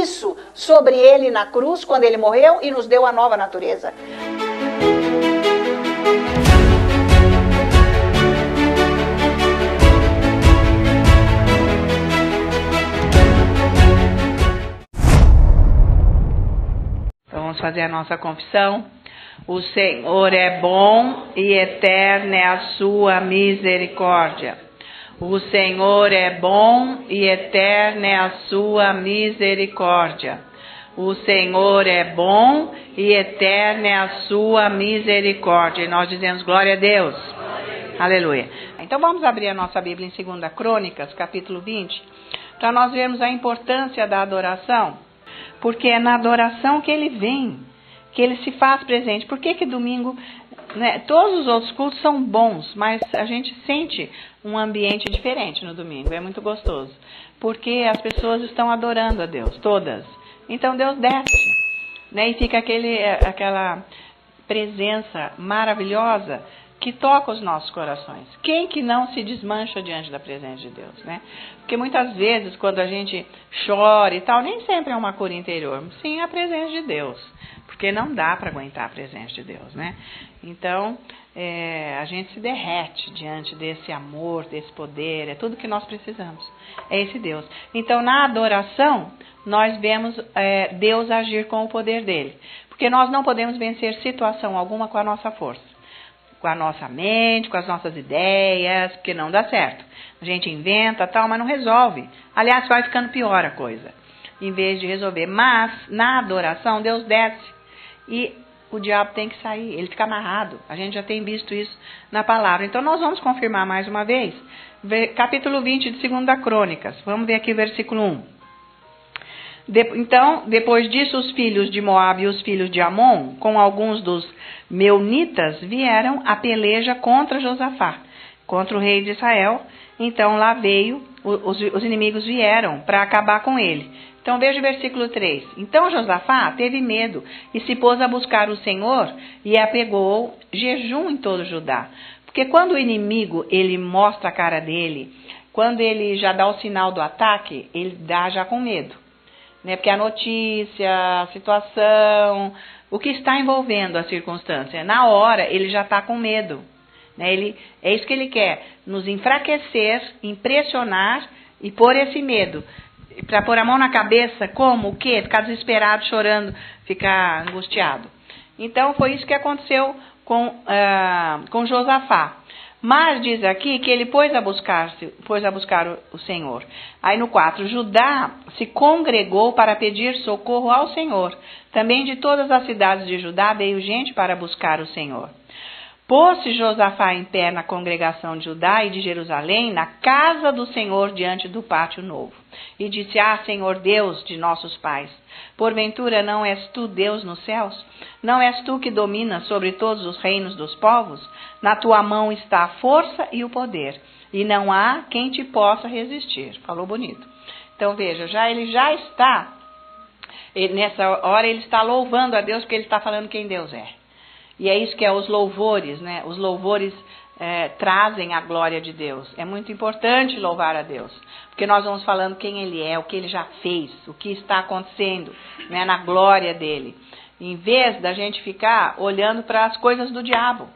isso sobre ele na cruz, quando ele morreu e nos deu a nova natureza. Vamos fazer a nossa confissão. O Senhor é bom e eterna é a sua misericórdia. O Senhor é bom e eterna é a sua misericórdia. O Senhor é bom e eterna é a sua misericórdia. E nós dizemos glória a Deus. Aleluia. Então vamos abrir a nossa Bíblia em 2 Crônicas, capítulo 20, para nós vermos a importância da adoração. Porque é na adoração que ele vem, que ele se faz presente. Por que domingo, né, todos os outros cultos são bons, mas a gente sente um ambiente diferente no domingo, é muito gostoso. Porque as pessoas estão adorando a Deus, todas. Então Deus desce, né, e fica aquela presença maravilhosa que toca os nossos corações. Quem que não se desmancha diante da presença de Deus, né? Porque muitas vezes, quando a gente chora e tal, nem sempre é uma cura interior, sim a presença de Deus. Porque não dá para aguentar a presença de Deus, né? Então, a gente se derrete diante desse amor, desse poder, é tudo que nós precisamos. É esse Deus. Então, na adoração, nós vemos Deus agir com o poder dele. Porque nós não podemos vencer situação alguma com a nossa força. Com a nossa mente, com as nossas ideias, porque não dá certo. A gente inventa tal, mas não resolve. Aliás, vai ficando pior a coisa, em vez de resolver. Mas, na adoração, Deus desce e o diabo tem que sair, ele fica amarrado. A gente já tem visto isso na palavra. Então, nós vamos confirmar mais uma vez. Capítulo 20 de 2 Crônicas. Vamos ver aqui o versículo 1. Então, depois disso, os filhos de Moabe e os filhos de Amon, com alguns dos meunitas, vieram a peleja contra Josafá, contra o rei de Israel. Então, lá veio, os inimigos vieram para acabar com ele. Então, veja o versículo 3. Então, Josafá teve medo e se pôs a buscar o Senhor e apegou jejum em todo Judá. Porque quando o inimigo, ele mostra a cara dele, quando ele já dá o sinal do ataque, ele dá já com medo. Né? Porque a notícia, a situação, o que está envolvendo a circunstância, na hora ele já está com medo. Né? É isso que ele quer, nos enfraquecer, impressionar e pôr esse medo. Para pôr a mão na cabeça, como? O quê? Ficar desesperado, chorando, ficar angustiado. Então foi isso que aconteceu com Josafá. Mas diz aqui que ele pôs a buscar o Senhor. Aí no 4, Judá se congregou para pedir socorro ao Senhor. Também de todas as cidades de Judá veio gente para buscar o Senhor. Pôs-se Josafá em pé na congregação de Judá e de Jerusalém, na casa do Senhor, diante do pátio novo. E disse, Senhor Deus de nossos pais, porventura não és tu Deus nos céus? Não és tu que dominas sobre todos os reinos dos povos? Na tua mão está a força e o poder, e não há quem te possa resistir. Falou bonito. Então veja, ele já está, nessa hora ele está louvando a Deus, porque ele está falando quem Deus é. E é isso que é os louvores, né? Os louvores trazem a glória de Deus. É muito importante louvar a Deus, porque nós vamos falando quem Ele é, o que Ele já fez, o que está acontecendo, né, na glória dEle. Em vez da gente ficar olhando para as coisas do diabo.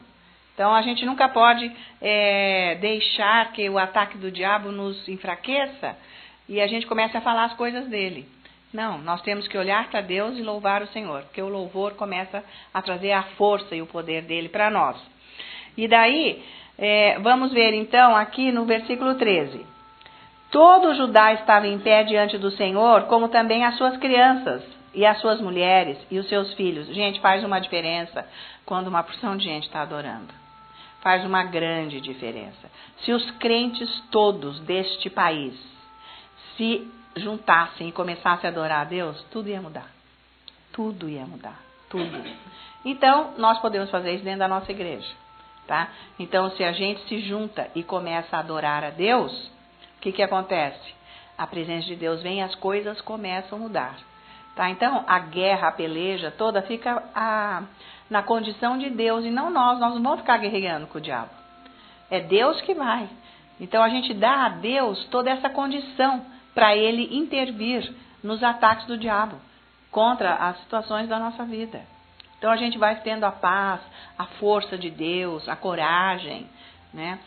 Então a gente nunca pode deixar que o ataque do diabo nos enfraqueça e a gente comece a falar as coisas dele. Não, nós temos que olhar para Deus e louvar o Senhor, porque o louvor começa a trazer a força e o poder dele para nós. E daí, vamos ver então aqui no versículo 13. Todo Judá estava em pé diante do Senhor, como também as suas crianças, e as suas mulheres, e os seus filhos. Gente, faz uma diferença quando uma porção de gente está adorando. Faz uma grande diferença. Se os crentes todos deste país se juntassem e começassem a adorar a Deus, tudo ia mudar. Tudo ia mudar. Tudo. Então, nós podemos fazer isso dentro da nossa igreja. Tá? Então, se a gente se junta e começa a adorar a Deus, o que acontece? A presença de Deus vem e as coisas começam a mudar. Tá? Então, a guerra, a peleja toda fica na condição de Deus e não nós. Nós não vamos ficar guerreando com o diabo. É Deus que vai. Então, a gente dá a Deus toda essa condição para Ele intervir nos ataques do diabo contra as situações da nossa vida. Então a gente vai tendo a paz, a força de Deus, a coragem, né?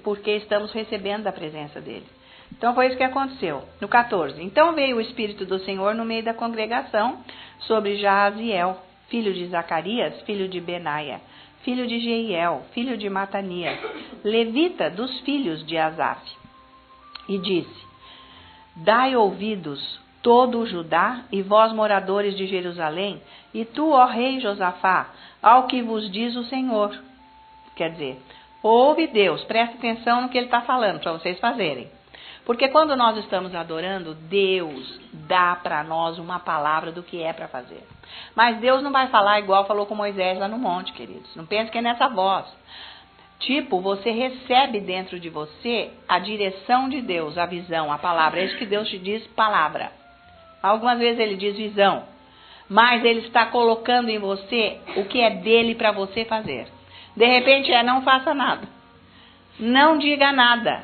Porque estamos recebendo da presença dele. Então foi isso que aconteceu. No 14. Então veio o Espírito do Senhor no meio da congregação sobre Jaziel, filho de Zacarias, filho de Benaia, filho de Jeiel, filho de Matanias, levita dos filhos de Asaf. E disse: Dai ouvidos todo o Judá e vós moradores de Jerusalém, e tu, ó rei Josafá, ao que vos diz o Senhor. Quer dizer, ouve Deus, presta atenção no que ele está falando para vocês fazerem. Porque quando nós estamos adorando, Deus dá para nós uma palavra do que é para fazer. Mas Deus não vai falar igual falou com Moisés lá no monte, queridos. Não pense que é nessa voz. Tipo, você recebe dentro de você a direção de Deus, a visão, a palavra. É isso que Deus te diz, palavra. Algumas vezes ele diz visão. Mas ele está colocando em você o que é dele para você fazer. De repente não faça nada. Não diga nada.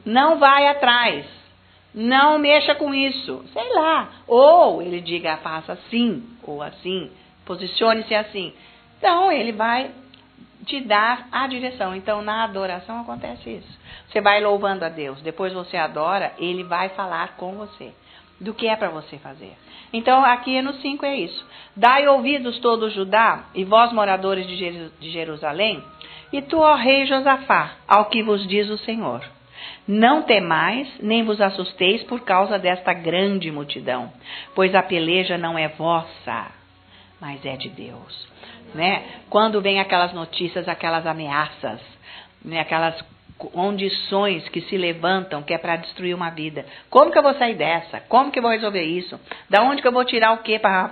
Não vai atrás. Não mexa com isso. Sei lá. Ou ele diga, faça assim ou assim. Posicione-se assim. Então ele vai te dar a direção. Então na adoração acontece isso. Você vai louvando a Deus. Depois você adora, ele vai falar com você do que é para você fazer. Então aqui no 5 é isso. Dai ouvidos todo o Judá e vós moradores de Jerusalém, e tu, ó rei Josafá, ao que vos diz o Senhor. Não temais, nem vos assusteis por causa desta grande multidão, pois a peleja não é vossa, mas é de Deus. Né? Quando vem aquelas notícias, aquelas ameaças, né? Aquelas condições que se levantam, que é para destruir uma vida. Como que eu vou sair dessa? Como que eu vou resolver isso? Da onde que eu vou tirar o que para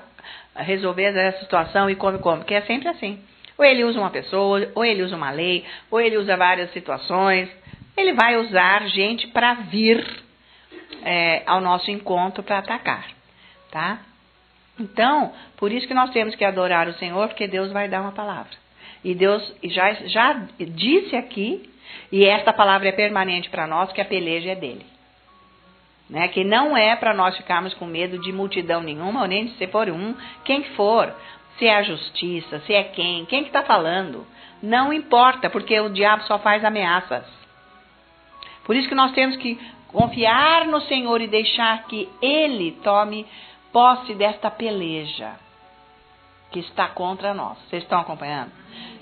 resolver essa situação e como? Porque é sempre assim. Ou ele usa uma pessoa, ou ele usa uma lei, ou ele usa várias situações. Ele vai usar gente para vir ao nosso encontro para atacar, tá? Então, por isso que nós temos que adorar o Senhor, porque Deus vai dar uma palavra. E Deus já disse aqui, e esta palavra é permanente para nós, que a peleja é dele. Né? Que não é para nós ficarmos com medo de multidão nenhuma, ou nem de se for quem que for. Se é a justiça, se é quem que está falando. Não importa, porque o diabo só faz ameaças. Por isso que nós temos que confiar no Senhor e deixar que Ele tome posse desta peleja que está contra nós. Vocês estão acompanhando?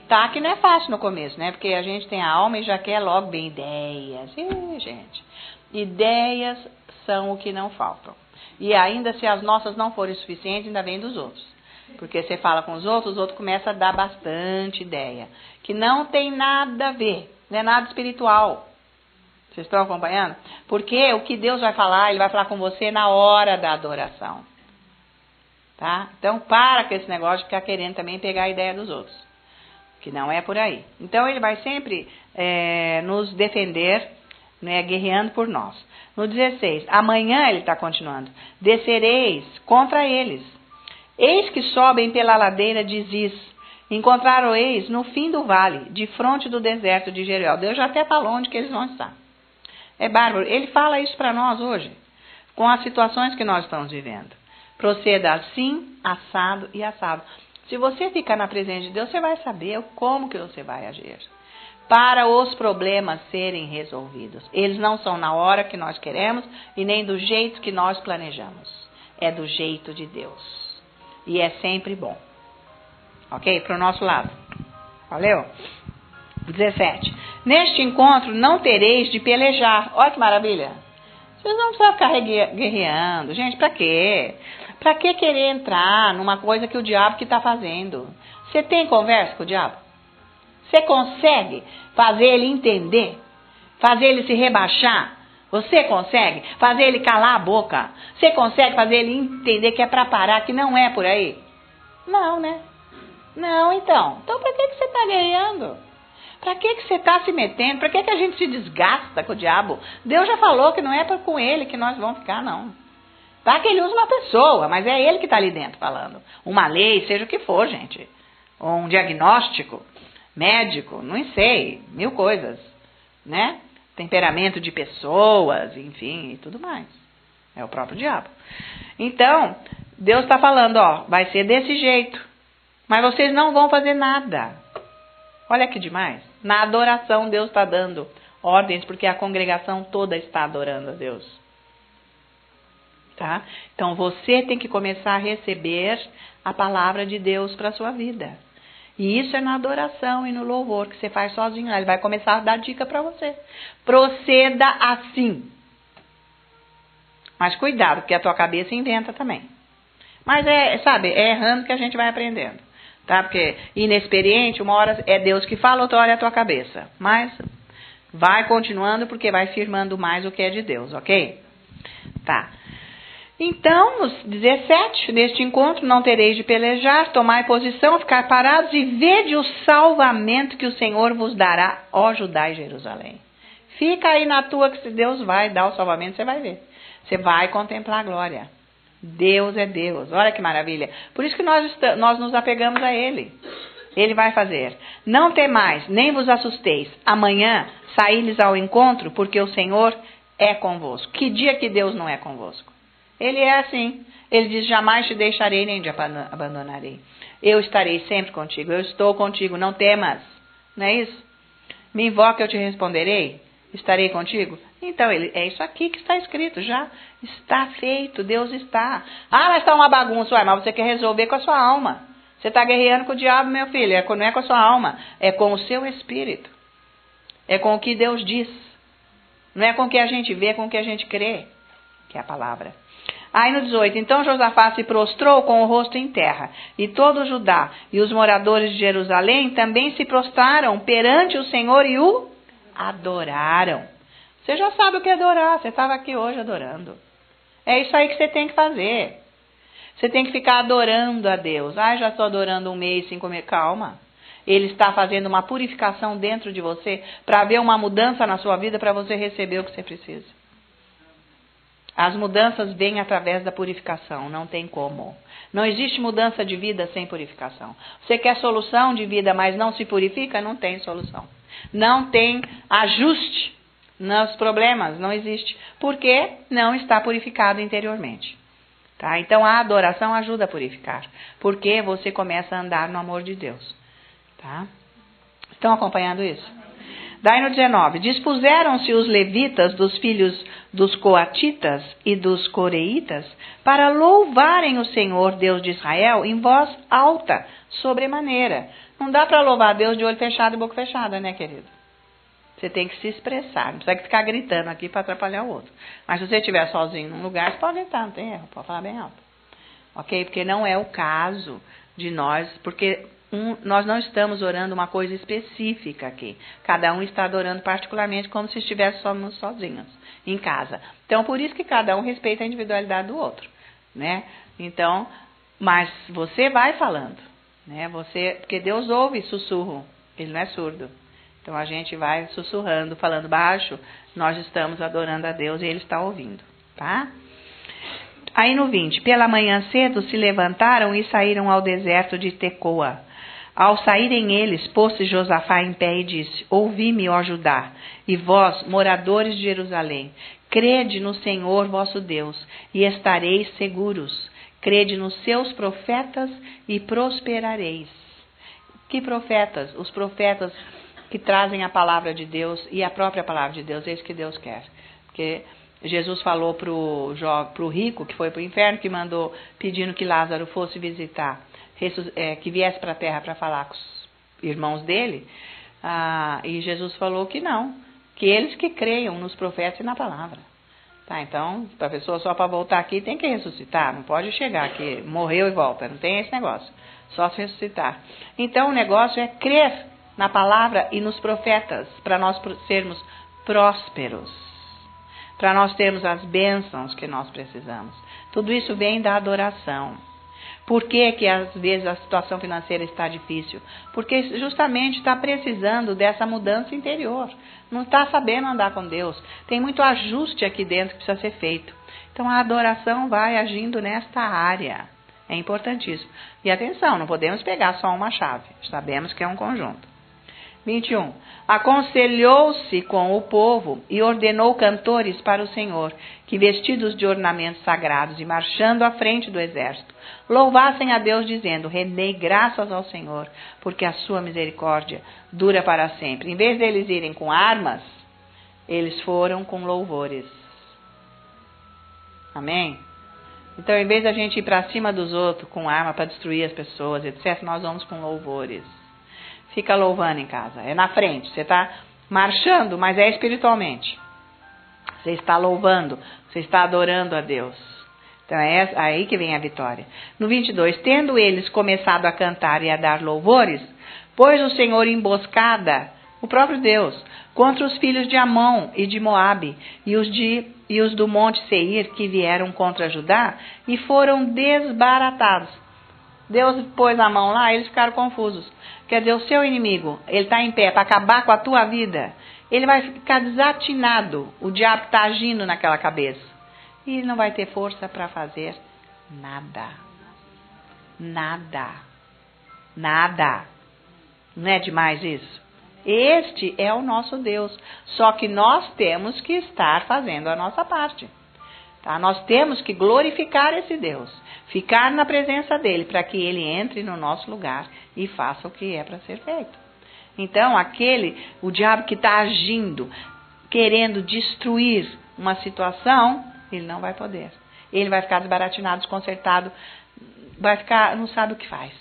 Tá, que não é fácil no começo, né? Porque a gente tem a alma e já quer logo bem ideias. Gente, ideias são o que não faltam. E ainda se as nossas não forem suficientes, ainda vem dos outros. Porque você fala com os outros começam a dar bastante ideia. Que não tem nada a ver, não é nada espiritual. Vocês estão acompanhando? Porque o que Deus vai falar, Ele vai falar com você na hora da adoração. Tá? Então, para com esse negócio de ficar querendo também pegar a ideia dos outros. Que não é por aí. Então, Ele vai sempre nos defender, né, guerreando por nós. No 16, amanhã Ele está continuando. Descereis contra eles. Eis que sobem pela ladeira de Ziz. Encontraram-eis no fim do vale, de fronte do deserto de Jeruel. Deus já até falou onde que eles vão estar. É bárbaro. Ele fala isso para nós hoje, com as situações que nós estamos vivendo. Proceda assim, assado e assado. Se você ficar na presença de Deus, você vai saber como que você vai agir. Para os problemas serem resolvidos. Eles não são na hora que nós queremos e nem do jeito que nós planejamos. É do jeito de Deus. E é sempre bom. Ok? Para o nosso lado. Valeu? 17. Neste encontro não tereis de pelejar. Olha que maravilha. Vocês não precisam ficar guerreando. Gente, para quê? Para que querer entrar numa coisa que o diabo que está fazendo? Você tem conversa com o diabo? Você consegue fazer ele entender? Fazer ele se rebaixar? Você consegue fazer ele calar a boca? Você consegue fazer ele entender que é para parar, que não é por aí? Não, né? Não, então. Então, para que você está guerreando? Para que você está se metendo? Para que a gente se desgasta com o diabo? Deus já falou que não é com ele que nós vamos ficar, não. Tá que ele usa uma pessoa, mas é ele que está ali dentro falando. Uma lei, seja o que for, gente. Ou um diagnóstico, médico, não sei, 1000 coisas, né? Temperamento de pessoas, enfim, e tudo mais. É o próprio diabo. Então, Deus está falando, ó, vai ser desse jeito. Mas vocês não vão fazer nada. Olha que demais. Na adoração, Deus está dando ordens, porque a congregação toda está adorando a Deus. Tá? Então, você tem que começar a receber a palavra de Deus para a sua vida. E isso é na adoração e no louvor, que você faz sozinho. Ele vai começar a dar dica para você. Proceda assim. Mas cuidado, porque a tua cabeça inventa também. Mas é errando que a gente vai aprendendo. Tá? Porque inexperiente, uma hora é Deus que fala, outra hora é a tua cabeça. Mas vai continuando, porque vai firmando mais o que é de Deus, ok? Tá. Então, nos 17, neste encontro não tereis de pelejar, tomai posição, ficar parados e vede o salvamento que o Senhor vos dará, ó Judá e Jerusalém. Fica aí na tua, que se Deus vai dar o salvamento, você vai ver. Você vai contemplar a glória. Deus é Deus. Olha que maravilha. Por isso que nós nos apegamos a Ele. Ele vai fazer. Não temais, nem vos assusteis. Amanhã saí-lhes ao encontro, porque o Senhor é convosco. Que dia que Deus não é convosco? Ele é assim. Ele diz, jamais te deixarei nem te abandonarei. Eu estarei sempre contigo. Eu estou contigo, não temas. Não é isso? Me invoca, eu te responderei. Estarei contigo? Então, é isso aqui que está escrito, já está feito, Deus está. Ah, mas está uma bagunça, mas você quer resolver com a sua alma. Você está guerreando com o diabo, meu filho, não é com a sua alma, é com o seu espírito. É com o que Deus diz. Não é com o que a gente vê, é com o que a gente crê, que é a palavra. Aí no 18, então Josafá se prostrou com o rosto em terra, e todo o Judá e os moradores de Jerusalém também se prostraram perante o Senhor e o adoraram. Você já sabe o que é adorar, você estava aqui hoje adorando. É isso aí que você tem que fazer. Você tem que ficar adorando a Deus. Ah, já estou adorando um mês sem comer. Calma. Ele está fazendo uma purificação dentro de você para ver uma mudança na sua vida, para você receber o que você precisa. As mudanças vêm através da purificação, não tem como. Não existe mudança de vida sem purificação. Você quer solução de vida, mas não se purifica, não tem solução. Não tem ajuste nos problemas, não existe. Porque não está purificado interiormente. Tá? Então a adoração ajuda a purificar. Porque você começa a andar no amor de Deus. Tá? Estão acompanhando isso? Daí no 19, dispuseram-se os levitas dos filhos dos coatitas e dos coreitas para louvarem o Senhor Deus de Israel em voz alta, sobremaneira. Não dá para louvar a Deus de olho fechado e boca fechada, né, querido? Você tem que se expressar, não precisa ficar gritando aqui para atrapalhar o outro. Mas se você estiver sozinho num lugar, você pode gritar, não tem erro, pode falar bem alto. Ok? Porque não é o caso de nós, porque nós não estamos orando uma coisa específica aqui. Cada um está adorando particularmente como se estivéssemos sozinhos, em casa. Então, por isso que cada um respeita a individualidade do outro, né? Então, mas você vai falando, né? Porque Deus ouve sussurro, Ele não é surdo. Então, a gente vai sussurrando, falando baixo, nós estamos adorando a Deus e Ele está ouvindo, tá? Aí no 20, pela manhã cedo se levantaram e saíram ao deserto de Tecoa. Ao saírem eles, pôs-se Josafá em pé e disse, ouvi-me, ó Judá, e vós, moradores de Jerusalém, crede no Senhor vosso Deus, e estareis seguros. Crede nos seus profetas e prosperareis. Que profetas? Os profetas que trazem a palavra de Deus e a própria palavra de Deus, é isso que Deus quer. Porque Jesus falou para o rico, que foi para o inferno, que mandou pedindo que Lázaro fosse visitar, que viesse para a terra para falar com os irmãos dele, e Jesus falou que não, que eles que creiam nos profetas e na palavra. Tá, então, a pessoa só para voltar aqui tem que ressuscitar, não pode chegar aqui, morreu e volta, não tem esse negócio, só se ressuscitar. Então, o negócio é crer na palavra e nos profetas, para nós sermos prósperos, para nós termos as bênçãos que nós precisamos. Tudo isso vem da adoração. Por que às vezes a situação financeira está difícil? Porque justamente está precisando dessa mudança interior. Não está sabendo andar com Deus. Tem muito ajuste aqui dentro que precisa ser feito. Então a adoração vai agindo nesta área. É importantíssimo. E atenção, não podemos pegar só uma chave. Sabemos que é um conjunto. 21. Aconselhou-se com o povo e ordenou cantores para o Senhor, que vestidos de ornamentos sagrados e marchando à frente do exército, louvassem a Deus dizendo, rendei graças ao Senhor, porque a sua misericórdia dura para sempre. Em vez deles irem com armas, eles foram com louvores. Amém? Então, em vez da gente ir para cima dos outros com arma para destruir as pessoas, etc., nós vamos com louvores. Fica louvando em casa. É na frente. Você está marchando, mas é espiritualmente. Você está louvando. Você está adorando a Deus. Então é aí que vem a vitória. No 22. Tendo eles começado a cantar e a dar louvores, pôs o Senhor emboscada, o próprio Deus, contra os filhos de Amon e de Moabe e os do monte Seir que vieram contra Judá e foram desbaratados. Deus pôs a mão lá, eles ficaram confusos. Quer dizer, o seu inimigo, ele está em pé para acabar com a tua vida, ele vai ficar desatinado. O diabo está agindo naquela cabeça. E ele não vai ter força para fazer nada. Nada. Nada. Não é demais isso? Este é o nosso Deus. Só que nós temos que estar fazendo a nossa parte. Tá? Nós temos que glorificar esse Deus, ficar na presença dele, para que ele entre no nosso lugar e faça o que é para ser feito. Então, o diabo que está agindo, querendo destruir uma situação, ele não vai poder. Ele vai ficar desbaratinado, desconcertado, não sabe o que faz.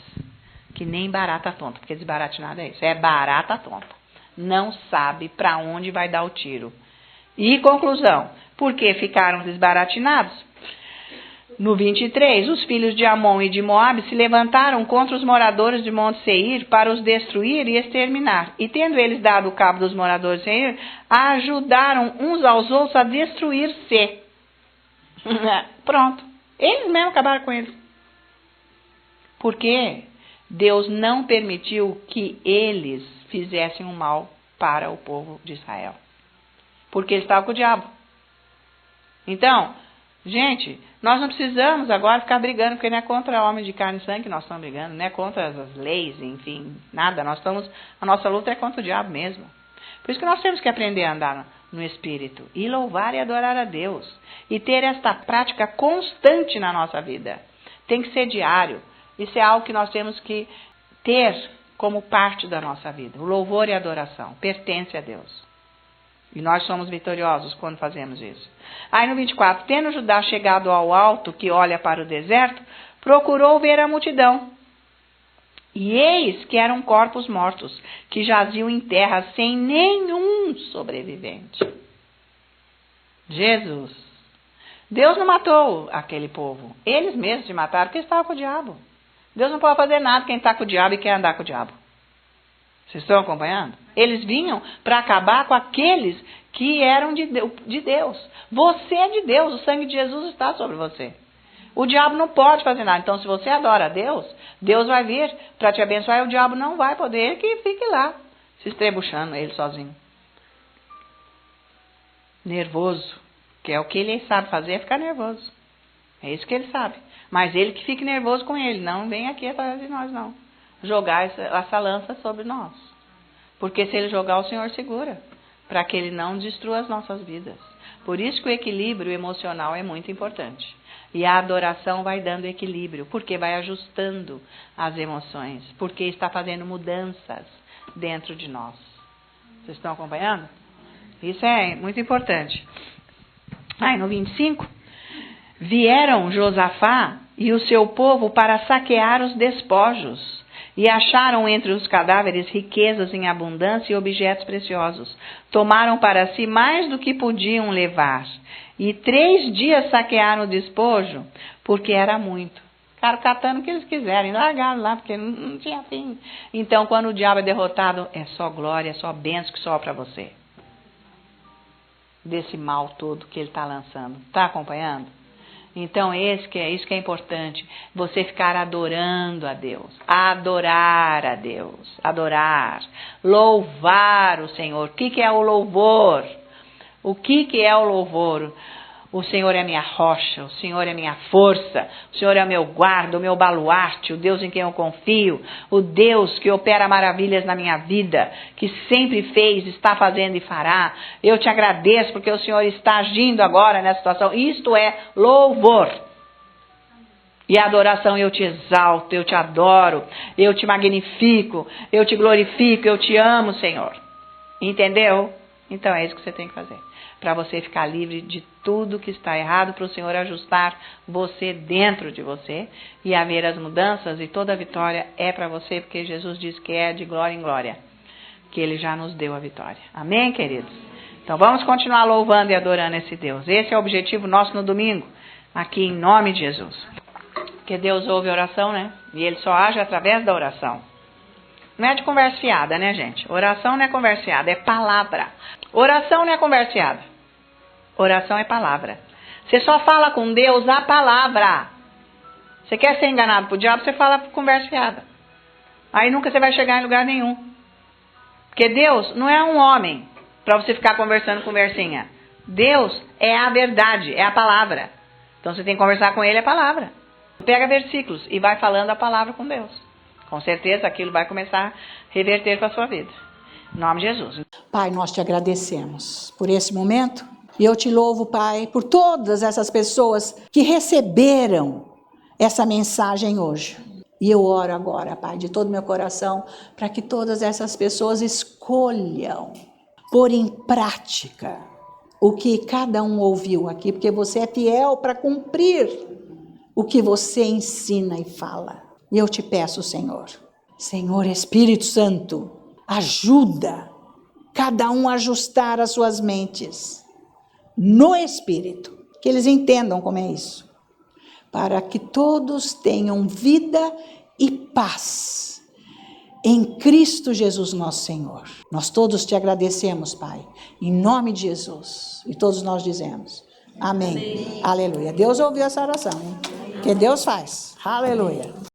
Que nem barata tonta, porque desbaratinado é isso, é barata tonta. Não sabe para onde vai dar o tiro. E conclusão, porque ficaram desbaratinados? No 23, os filhos de Amon e de Moabe se levantaram contra os moradores de Monte Seir para os destruir e exterminar. E tendo eles dado o cabo dos moradores de Seir, ajudaram uns aos outros a destruir-se. Pronto. Eles mesmos acabaram com eles. Por quê? Deus não permitiu que eles fizessem o mal para o povo de Israel. Porque eles estavam com o diabo. Então, gente, nós não precisamos agora ficar brigando, porque não é contra homem de carne e sangue que nós estamos brigando, não é contra as leis, enfim, nada. A nossa luta é contra o diabo mesmo. Por isso que nós temos que aprender a andar no Espírito e louvar e adorar a Deus. E ter esta prática constante na nossa vida. Tem que ser diário. Isso é algo que nós temos que ter como parte da nossa vida. O louvor e a adoração pertence a Deus. E nós somos vitoriosos quando fazemos isso. Aí no 24, tendo Judá chegado ao alto que olha para o deserto, procurou ver a multidão. E eis que eram corpos mortos, que jaziam em terra sem nenhum sobrevivente. Jesus. Deus não matou aquele povo. Eles mesmos se mataram porque estavam com o diabo. Deus não pode fazer nada quem está com o diabo e quer andar com o diabo. Vocês estão acompanhando? Eles vinham para acabar com aqueles que eram de Deus. Você é de Deus, o sangue de Jesus está sobre você. O diabo não pode fazer nada. Então, se você adora a Deus, Deus vai vir para te abençoar e o diabo não vai poder que fique lá, se estrebuchando ele sozinho. Nervoso, que é o que ele sabe fazer, é ficar nervoso. É isso que ele sabe. Mas ele que fique nervoso com ele, não vem aqui atrás de nós, não. Jogar essa lança sobre nós. Porque se ele jogar, o Senhor segura, para que ele não destrua as nossas vidas. Por isso que o equilíbrio emocional é muito importante. E a adoração vai dando equilíbrio, porque vai ajustando as emoções, porque está fazendo mudanças dentro de nós. Vocês estão acompanhando? Isso é muito importante. Aí no 25, vieram Josafá e o seu povo para saquear os despojos, e acharam entre os cadáveres riquezas em abundância e objetos preciosos. Tomaram para si mais do que podiam levar. E 3 dias saquearam o despojo, porque era muito. Ficaram catando o que eles quiserem, largaram lá, porque não tinha fim. Então, quando o diabo é derrotado, é só glória, é só bênção que sobra para você. Desse mal todo que ele está lançando. Está acompanhando? Então, isso que é importante, você ficar adorando a Deus, adorar a Deus, adorar, louvar o Senhor. O que é o louvor? O que é o louvor? O Senhor é minha rocha, o Senhor é minha força, o Senhor é o meu guarda, o meu baluarte, o Deus em quem eu confio, o Deus que opera maravilhas na minha vida, que sempre fez, está fazendo e fará. Eu te agradeço porque o Senhor está agindo agora nessa situação. Isto é louvor. E a adoração, eu te exalto, eu te adoro, eu te magnifico, eu te glorifico, eu te amo, Senhor. Entendeu? Então é isso que você tem que fazer. Para você ficar livre de tudo que está errado, para o Senhor ajustar você dentro de você e haver as mudanças, e toda a vitória é para você, porque Jesus diz que é de glória em glória, que Ele já nos deu a vitória. Amém, queridos? Então vamos continuar louvando e adorando esse Deus. Esse é o objetivo nosso no domingo, aqui em nome de Jesus. Porque Deus ouve a oração, né? E Ele só age através da oração. Não é de conversa fiada, né, gente? Oração não é conversa fiada, é palavra. Oração não é conversa fiada. Oração é palavra. Você só fala com Deus a palavra. Você quer ser enganado por diabo, você fala conversa fiada. Aí nunca você vai chegar em lugar nenhum. Porque Deus não é um homem para você ficar conversando conversinha. Deus é a verdade, é a palavra. Então você tem que conversar com Ele a palavra. Pega versículos e vai falando a palavra com Deus. Com certeza aquilo vai começar a reverter para a sua vida. Em nome de Jesus. Pai, nós te agradecemos por esse momento. E eu te louvo, Pai, por todas essas pessoas que receberam essa mensagem hoje. E eu oro agora, Pai, de todo o meu coração, para que todas essas pessoas escolham pôr em prática o que cada um ouviu aqui, porque você é fiel para cumprir o que você ensina e fala. E eu te peço, Senhor, Espírito Santo, ajuda cada um a ajustar as suas mentes no Espírito, que eles entendam como é isso, para que todos tenham vida e paz em Cristo Jesus nosso Senhor. Nós todos te agradecemos, Pai, em nome de Jesus. E todos nós dizemos, amém. Aleluia. Deus ouviu essa oração, hein? Que Deus faz. Aleluia.